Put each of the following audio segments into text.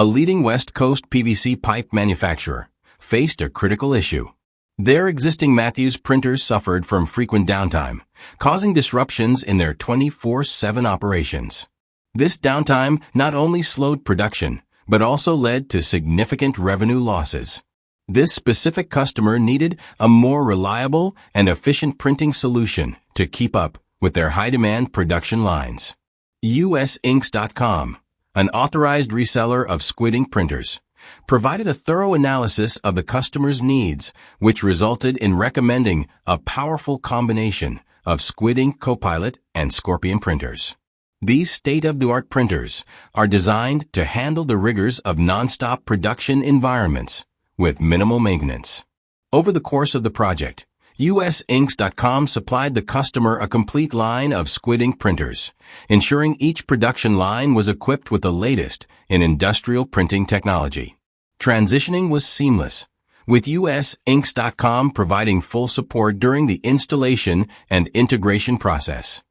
a leading West Coast PVC pipe manufacturer, faced a critical issue. Their existing Matthews printers suffered from frequent downtime, causing disruptions in their 24/7 operations. This downtime not only slowed production, but also led to significant revenue losses. This specific customer needed a more reliable and efficient printing solution to keep up with their high-demand production lines. USInks.com, an authorized reseller of SQUID INK printers, provided a thorough analysis of the customer's needs, which resulted in recommending a powerful combination of SQUID INK CoPilot and Scorpion printers. These state-of-the-art printers are designed to handle the rigors of non-stop production environments with minimal maintenance. Over the course of the project, USInks.com supplied the customer a complete line of SQUID INK printers, ensuring each production line was equipped with the latest in industrial printing technology. Transitioning was seamless, with USInks.com providing full support during the installation and integration process.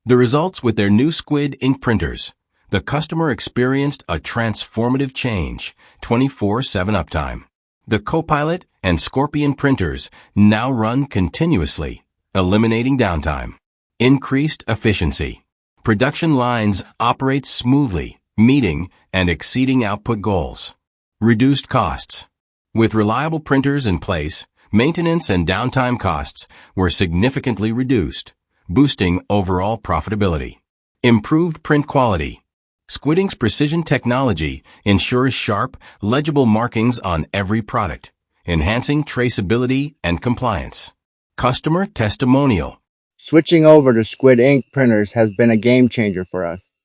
The results with their new SQUID INK printers, the customer experienced a transformative change, 24/7 uptime. The CoPilot and Scorpion printers now run continuously, eliminating downtime. Increased efficiency. Production lines operate smoothly, meeting and exceeding output goals. Reduced costs. With reliable printers in place, maintenance and downtime costs were significantly reduced, boosting overall profitability. Improved print quality. SQUID INK's precision technology ensures sharp, legible markings on every product, enhancing traceability and compliance. Customer testimonial. Switching over to SQUID INK printers has been a game changer for us.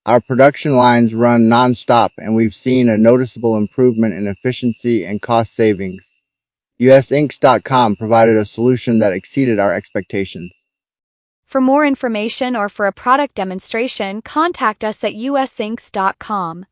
Our production lines run non-stop and we've seen a noticeable improvement in efficiency and cost savings. USInks.com provided a solution that exceeded our expectations. For more information or for a product demonstration, contact us at usinks.com.